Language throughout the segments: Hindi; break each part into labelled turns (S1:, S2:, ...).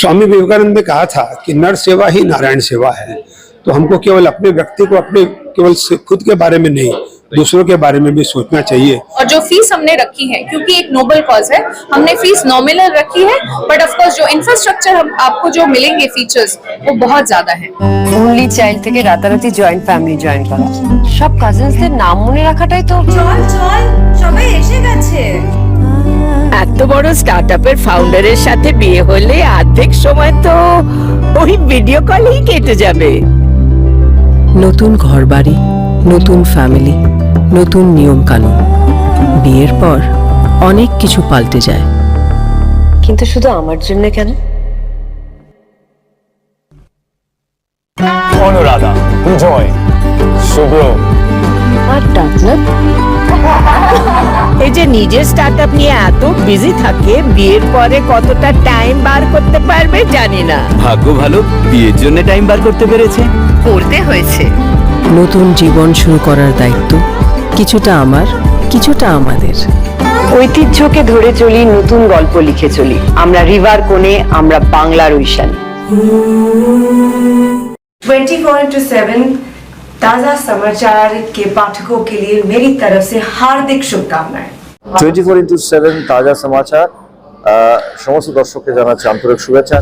S1: स्वामी विवेकानंद ने कहा था कि नर सेवा ही नारायण सेवा है। तो हमको केवल अपने व्यक्ति को अपने केवल खुद के बारे में नहीं, दूसरों के बारे में भी सोचना चाहिए।
S2: और जो फीस हमने रखी है, क्योंकि एक नोबल कॉज है, हमने फीस नॉमिनल रखी है, बट ऑफ कोर्स जो इंफ्रास्ट्रक्चर आपको जो मिलेंगे फीचर्स वो बहुत ज्यादा है।
S3: ओनली चाइल्ड থেকে রাতারাতি জয়েন্ট ফ্যামিলি জয়েন করা, সব কাজিনসদের নাম মনে রাখাটাই তো।
S4: চল চল সবাই এসে গেছে।
S5: এত বড় স্টার্টআপের ফাউন্ডারের সাথে বিয়ে হলে অর্ধেক সময় তো ওই ভিডিও কলেই কেটে যাবে।
S6: নতুন ঘরবাড়ি, নতুন ফ্যামিলি, নতুন নিয়ম কানুন, বিয়ের পর অনেক কিছু পাল্টে যায়।
S3: কিন্তু শুধু আমার জন্য কেন?
S7: অনুরাধা, জয়, শুভ্র
S3: আর ডাকনাথ
S5: এই যে নিজের স্টার্টআপ নিয়ে এত বিজি থাকে, বিয়ের পরে কতটা টাইম বার করতে পারবে জানি না।
S8: ভাগ্য ভালো, বিয়ের জন্য টাইম বার করতে পেরেছে।
S5: করতে হয়েছে।
S6: নতুন জীবন শুরু করার দায়িত্ব কিছুটা আমার, কিছুটা আমাদের।
S3: ঐতিহ্যকে ধরে চলি, নতুন গল্প লিখে চলি। আমরা রিভার কোণে, আমরা বাংলার ঐশানী।
S4: 24/7 ताजा समाचार के पाठकों के लिए मेरी तरफ से हार्दिक शुभकामनाएं।
S7: 24/7 তাজা সমাচার সমস্ত দর্শককে জানাচ্ছি আন্তরিক শুভেচ্ছা।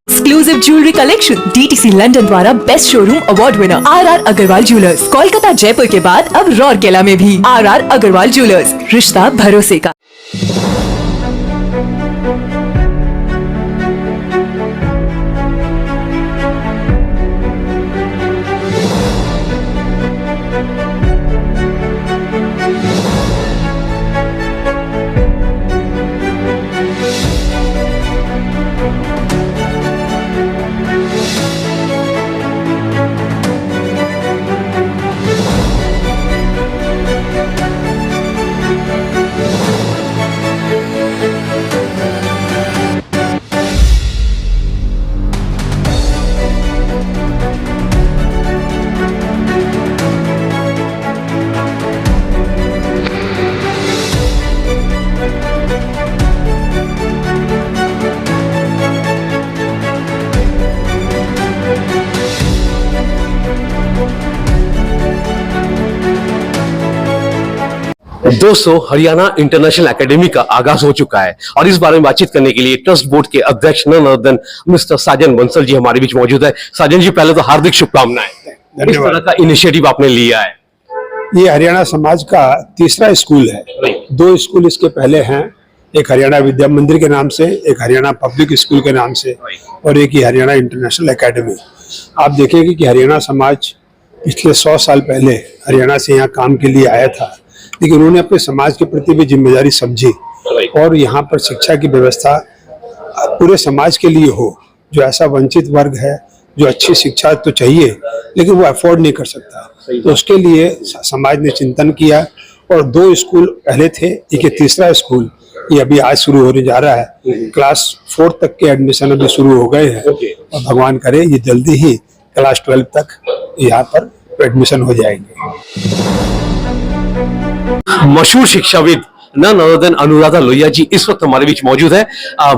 S9: Exclusive jewellery collection DTC London द्वारा best showroom award winner RR Agarwal jewellers, Kolkata Jaipur के बाद अब रौरकेला में भी RR अग्रवाल ज्वेलर्स, रिश्ता भरोसे का।
S10: दोस्तों, हरियाणा इंटरनेशनल एकेडमी का आगाज हो चुका है और इस बारे में बातचीत करने के लिए ट्रस्ट बोर्ड के अध्यक्ष नन अदर देन मिस्टर साजन बंसल जी हमारे बीच मौजूद है। साजन जी, पहले तो हार्दिक शुभकामनाएं। इस तरह का इनिशिएटिव आपने लिया है।
S1: ये हरियाणा समाज का तीसरा स्कूल है। 2 स्कूल इसके पहले हैं, एक हरियाणा विद्या मंदिर के नाम से, एक हरियाणा पब्लिक स्कूल के नाम से, और एक ही हरियाणा इंटरनेशनल एकेडमी। आप देखेंगे कि हरियाणा समाज पिछले 100 साल पहले हरियाणा से यहाँ काम के लिए आया था, लेकिन उन्होंने अपने समाज के प्रति भी जिम्मेदारी समझी और यहाँ पर शिक्षा की व्यवस्था पूरे समाज के लिए हो। जो ऐसा वंचित वर्ग है, जो अच्छी शिक्षा तो चाहिए लेकिन वो अफोर्ड नहीं कर सकता, तो उसके लिए समाज ने चिंतन किया और 2 स्कूल पहले थे, एक तीसरा स्कूल ये अभी आज शुरू होने जा रहा है। क्लास 4 तक के एडमिशन अभी शुरू हो गए हैं और भगवान करे ये जल्दी ही क्लास 12 तक यहाँ पर एडमिशन हो जाएंगे।
S10: मशहूर शिक्षाविद none other than Anuradha Lohia ji इस वक्त हमारे बीच मौजूद है।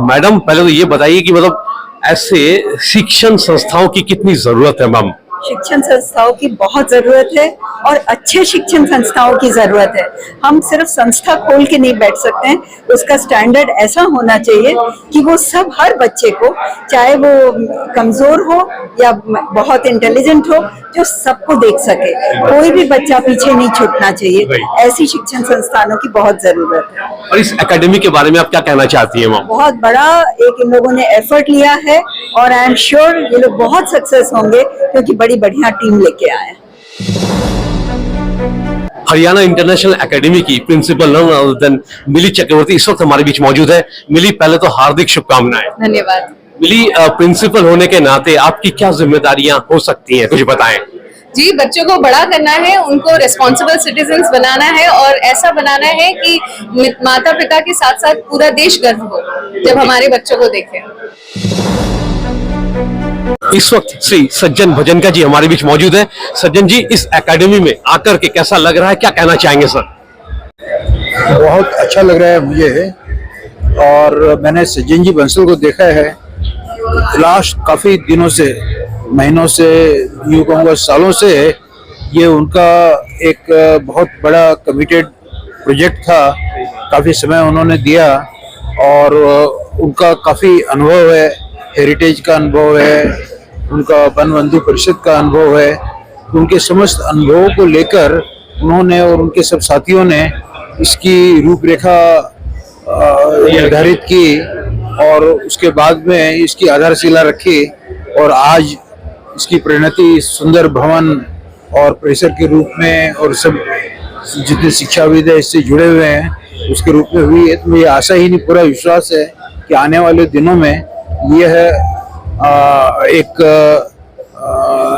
S10: मैडम, पहले तो ये बताइए कि मतलब ऐसे शिक्षण संस्थाओं की कितनी जरूरत है मैम?
S4: शिक्षण संस्थाओं की बहुत जरूरत है और अच्छे शिक्षण संस्थाओं की जरूरत है। हम सिर्फ संस्था खोल के नहीं बैठ सकते हैं, उसका स्टैंडर्ड ऐसा होना चाहिए कि वो सब हर बच्चे को, चाहे वो कमजोर हो या बहुत इंटेलिजेंट हो, जो सबको देख सके। कोई भी बच्चा पीछे नहीं छूटना चाहिए। ऐसी शिक्षण संस्थानों की बहुत जरूरत है।
S10: और इस एकेडमी के बारे में आप क्या कहना चाहती है मैम?
S4: बहुत बड़ा एक इन लोगों ने एफर्ट लिया है और आई एम श्योर ये लोग बहुत सक्सेस होंगे क्योंकि बड़ी बढ़िया टीम लेके आए हैं।
S10: हरियाणा इंटरनेशनल एकेडमी की प्रिंसिपल नन अदर देन मिली चक्रवर्ती इस वक्त हमारे बीच मौजूद है। मिली, पहले तो हार्दिक शुभकामनाएं।
S2: धन्यवाद।
S10: मिली प्रिंसिपल होने के नाते आपकी क्या जिम्मेदारियां हो सकती हैं, कुछ बताएं।
S2: जी, बच्चों को बड़ा करना है, उनको रिस्पॉन्सिबल सिटीजन्स बनाना है और ऐसा बनाना है कि माता पिता के साथ साथ पूरा देश गर्व हो जब हमारे बच्चों को देखे।
S10: इस वक्त श्री सज्जन भजनका जी हमारे बीच मौजूद है। सज्जन जी, इस एकेडमी में आकर के कैसा लग रहा है, क्या कहना चाहेंगे सर?
S11: बहुत अच्छा लग रहा है मुझे, और मैंने सज्जन जी बंसल को देखा है लास्ट काफी दिनों से, महीनों से, यूं कहूँगा सालों से। ये उनका एक बहुत बड़ा कमिटेड प्रोजेक्ट था, काफी समय उन्होंने दिया और उनका काफी अनुभव है, हेरिटेज का अनुभव है, उनका वन बंधु परिषद का अनुभव है। उनके समस्त अनुभवों को लेकर उन्होंने और उनके सब साथियों ने इसकी रूपरेखा निर्धारित की और उसके बाद में इसकी आधारशिला रखी और आज इसकी परिणति सुंदर भवन और परिसर के रूप में और सब जितने शिक्षाविद है इससे जुड़े हुए हैं उसके रूप में हुई है। तो मुझे आशा ही नहीं, पूरा विश्वास है कि आने वाले दिनों में यह एक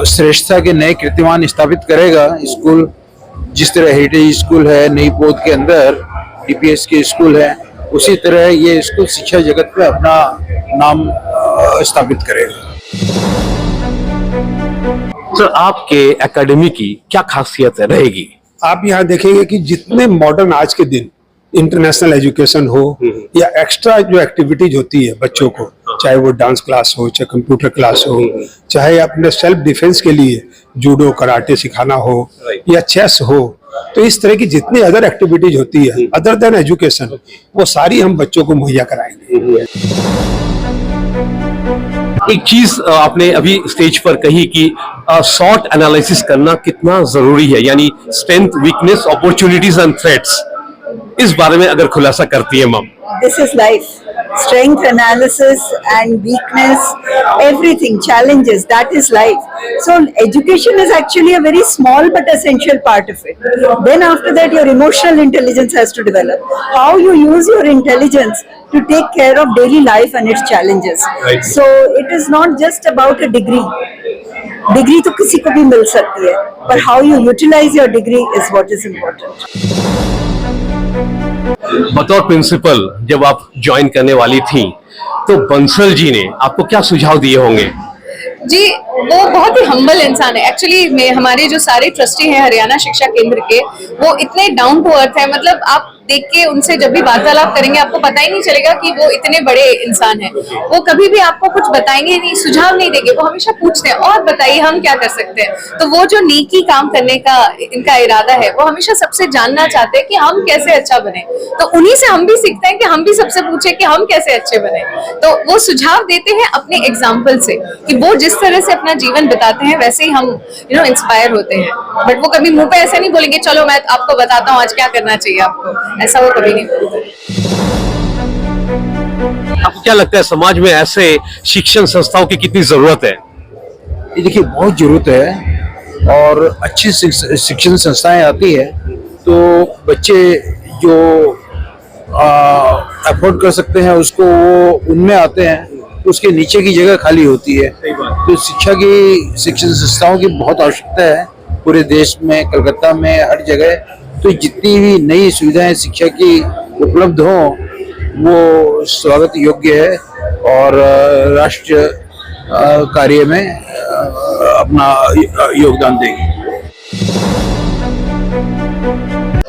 S11: श्रेष्ठता के नए कीर्तिमान स्थापित करेगा। स्कूल जिस तरह हेरिटेज स्कूल है नई पोद के अंदर, डीपीएस के स्कूल है, उसी तरह ये स्कूल शिक्षा जगत में अपना नाम स्थापित करेगा।
S10: सर, आपके एकेडमी की क्या खासियत रहेगी?
S1: आप यहाँ देखेंगे कि जितने मॉडर्न आज के दिन इंटरनेशनल एजुकेशन हो या एक्स्ट्रा जो एक्टिविटीज होती है बच्चों को, चाहे वो डांस क्लास हो, चाहे कंप्यूटर क्लास हो, चाहे अपने सेल्फ डिफेंस के लिए जूडो कराटे सिखाना हो या चेस हो, तो इस तरह की जितनी अदर एक्टिविटीज होती है अदर देन एजुकेशन, वो सारी हम बच्चों को मुहैया कराएंगे।
S10: एक चीज आपने अभी स्टेज पर कही कि शॉर्ट एनालिसिस करना कितना जरूरी है, यानी strength, weakness, opportunities and threats, इस बारे में अगर खुलासा करती है ma'am.
S4: This is life. Strength analysis and weakness, everything, challenges, that is life. So education is actually a very small but essential part of it. Then after that your emotional intelligence has to develop. How you use your intelligence to take care of daily life and its challenges.
S10: Right.
S4: So it is not just about a degree. Degree तो किसी को भी मिल सकती है, but how you utilize your degree is what is important.
S10: बतौर प्रिंसिपल जब आप ज्वाइन करने वाली थी तो बंसल जी ने आपको क्या सुझाव दिए होंगे?
S2: जी, वो बहुत ही हम्बल इंसान है। एक्चुअली हमारे जो सारे ट्रस्टी हैं हरियाणा शिक्षा केंद्र के, वो इतने डाउन टू अर्थ है। मतलब आप देख के उनसे जब भी वार्तालाप करेंगे आपको पता ही नहीं चलेगा कि वो इतने बड़े इंसान हैं। वो कभी भी आपको कुछ बताएंगे नहीं, सुझाव नहीं देंगे, वो हमेशा पूछते हैं और बताइए हम क्या कर सकते हैं। तो वो जो नेकी काम करने का इनका इरादा है, वो हमेशा सबसे जानना चाहते हैं कि हम कैसे अच्छा बने। तो उन्हीं से हम भी सीखते हैं कि हम भी सबसे पूछे कि हम कैसे अच्छे बने। तो वो सुझाव देते हैं अपने एग्जाम्पल से कि वो जिस तरह से अपना जीवन बिताते हैं वैसे ही हम इंस्पायर होते हैं। बट वो कभी मुंह पे ऐसे नहीं बोलेंगे चलो मैं आपको बताता हूँ आज क्या करना चाहिए आपको, ऐसा वो कभी नहीं बोलते।
S10: आपको क्या लगता है समाज में ऐसे शिक्षण संस्थाओं की कितनी जरूरत है?
S11: ये देखिए बहुत जरूरत है, और अच्छी शिक्षण संस्थाएं आती है तो बच्चे जो अफोर्ड कर सकते हैं उसको वो उनमें आते हैं, उसके नीचे की जगह खाली होती है। तो शिक्षण संस्थाओं की बहुत आवश्यकता है पूरे देश में, कलकत्ता में, हर जगह। तो जितनी भी नई सुविधाएं शिक्षा की उपलब्ध हों वो स्वागत योग्य है और राष्ट्र कार्य में अपना योगदान देगी।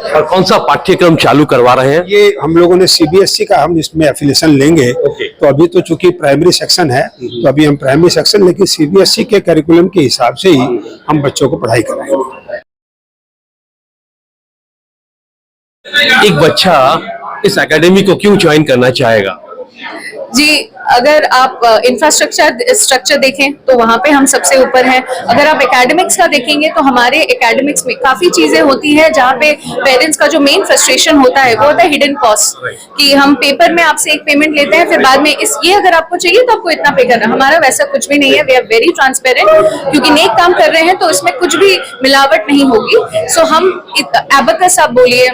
S10: और कौन सा पाठ्यक्रम चालू करवा रहे हैं?
S1: ये हम लोगों ने सीबीएसई का हम इसमें एफिलिएशन लेंगे। तो अभी तो चूंकि प्राइमरी सेक्शन है तो अभी हम प्राइमरी सेक्शन, लेकिन सीबीएसई के करिकुलम के हिसाब से ही हम बच्चों को पढ़ाई कराएंगे।
S10: एक बच्चा इस एकेडमी को क्यों ज्वाइन करना चाहेगा?
S2: जी, अगर आप स्ट्रक्चर देखें तो वहाँ पे हम सबसे ऊपर हैं। अगर आप एकेडमिक्स का देखेंगे तो हमारे एकेडमिक्स में काफी चीजें होती हैं जहाँ पे पेरेंट्स का जो मेन फ्रस्ट्रेशन होता है वो होता है हिडन कॉस्ट, कि हम पेपर में आपसे एक पेमेंट लेते हैं फिर बाद में ये अगर आपको चाहिए तो आपको इतना पे करना। हमारा वैसा कुछ भी नहीं है। वी आर वेरी ट्रांसपेरेंट, क्योंकि नेक काम कर रहे हैं तो इसमें कुछ भी मिलावट नहीं होगी। सो हम एबेकस आप बोलिए,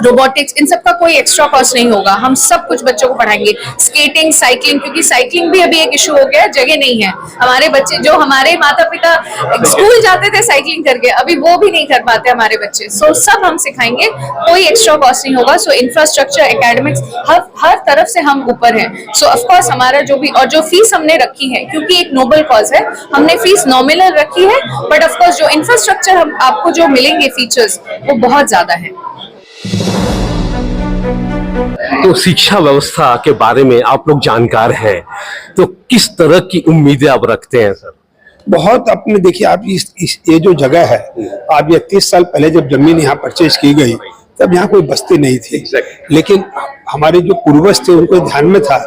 S2: रोबोटिक्स, इन सब का कोई एक्स्ट्रा कॉस्ट नहीं होगा। हम सब कुछ बच्चों को पढ़ाएंगे, स्केटिंग, साइकिलिंग, क्योंकि साइकिलिंग भी अभी एक इशू हो गया है, जगह नहीं है। हमारे बच्चे, जो हमारे माता पिता स्कूल जाते थे साइकिलिंग करके, अभी वो भी नहीं कर पाते हमारे बच्चे। सो सब हम सिखाएंगे, कोई एक्स्ट्रा कॉस्ट नहीं होगा। सो इंफ्रास्ट्रक्चर, एकेडमिक्स, हर तरफ से हम ऊपर हैं। सो ऑफ कोर्स हमारा जो भी, और जो फीस हमने रखी है, क्योंकि एक नोबल कॉज है, हमने फीस नॉमिनल रखी है, बट ऑफ कोर्स जो इंफ्रास्ट्रक्चर हम आपको जो मिलेंगे फीचर्स, वो बहुत ज्यादा है।
S10: तो शिक्षा व्यवस्था के बारे में आप लोग जानकार हैं, तो किस तरह की उम्मीदें आप रखते हैं सर?
S1: बहुत अपने देखिए, आप ये जो जगह है, आप ये 30 साल पहले जब जमीन यहाँ परचेज की गई, तब यहाँ कोई बस्ती नहीं थी। लेकिन हमारे जो पूर्वज थे, उनको ध्यान में था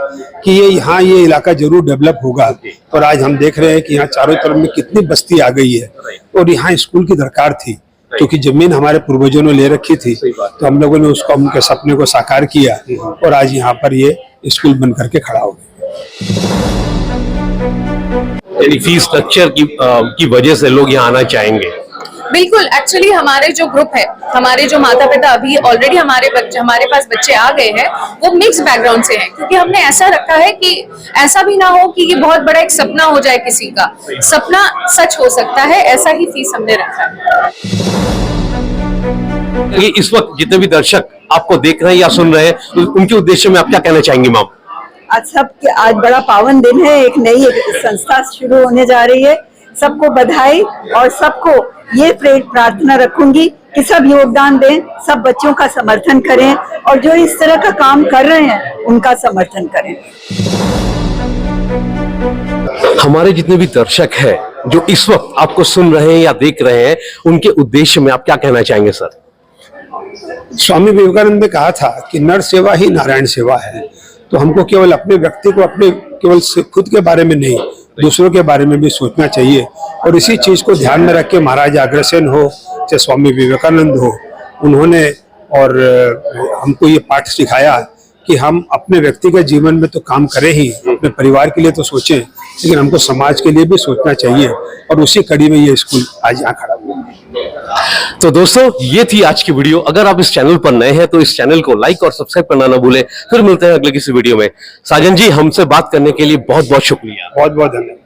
S1: कि ये इलाका जरूर डेवलप होगा। और आज हम देख रहे हैं कि यहाँ चारों तरफ में कितनी बस्ती आ गई है, और यहाँ स्कूल की दरकार थी, क्योंकि जमीन हमारे पूर्वजों ने ले रखी थी। तो हम लोगों ने उसको, उनके सपने को साकार किया, और आज यहाँ पर ये स्कूल बन करके खड़ा हो गया।
S10: यानी फीस स्ट्रक्चर की वजह से लोग यहाँ आना चाहेंगे?
S2: बिल्कुल, एक्चुअली हमारे जो ग्रुप है, हमारे जो माता पिता अभी ऑलरेडी हमारे पास बच्चे आ गए हैं, वो मिक्स बैकग्राउंड से हैं, क्योंकि हमने ऐसा रखा है कि ऐसा भी ना हो कि ये बहुत बड़ा एक सपना हो जाए, किसी का सपना सच हो सकता है, ऐसा ही फीस हमने रखा है।
S10: इस वक्त जितने भी दर्शक आपको देख रहे हैं या सुन रहे हैं, तो उनके उद्देश्य में आप क्या कहना चाहेंगी मैम?
S4: आज बड़ा पावन दिन है, एक नई संस्था शुरू होने जा रही है। सबको बधाई, और सबको ये प्रार्थना रखूंगी कि सब योगदान दें, सब बच्चों का समर्थन करें, और जो इस तरह का काम कर रहे हैं उनका समर्थन करें।
S10: हमारे जितने भी दर्शक हैं जो इस वक्त आपको सुन रहे हैं या देख रहे हैं, उनके उद्देश्य में आप क्या कहना चाहेंगे सर?
S1: स्वामी विवेकानंद ने कहा था कि नर सेवा ही नारायण सेवा है। तो हमको केवल अपने व्यक्ति को, अपने केवल खुद के बारे में नहीं, दूसरों के बारे में भी सोचना चाहिए। और इसी चीज को ध्यान में रख के महाराज अग्रसेन हो, चाहे स्वामी विवेकानंद हो, उन्होंने और हमको ये पाठ सिखाया कि हम अपने व्यक्तिगत जीवन में तो काम करें ही, अपने परिवार के लिए तो सोचें, लेकिन हमको समाज के लिए भी सोचना चाहिए। और उसी कड़ी में ये स्कूल आज यहाँ खड़ा हुआ।
S10: तो दोस्तों, ये थी आज की वीडियो। अगर आप इस चैनल पर नए हैं तो इस चैनल को लाइक और सब्सक्राइब करना ना भूलें। फिर मिलते हैं अगले किसी वीडियो में। साजन जी, हमसे बात करने के लिए बहुत बहुत शुक्रिया।
S1: बहुत बहुत धन्यवाद।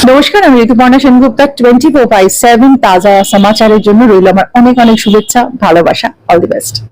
S12: নমস্কার, আমি ঋতুপর্ণা সেনগুপ্তা। 24/7 তাজা সমাচারের জন্য রইল আমার অনেক অনেক শুভেচ্ছা, ভালোবাসা। All the best.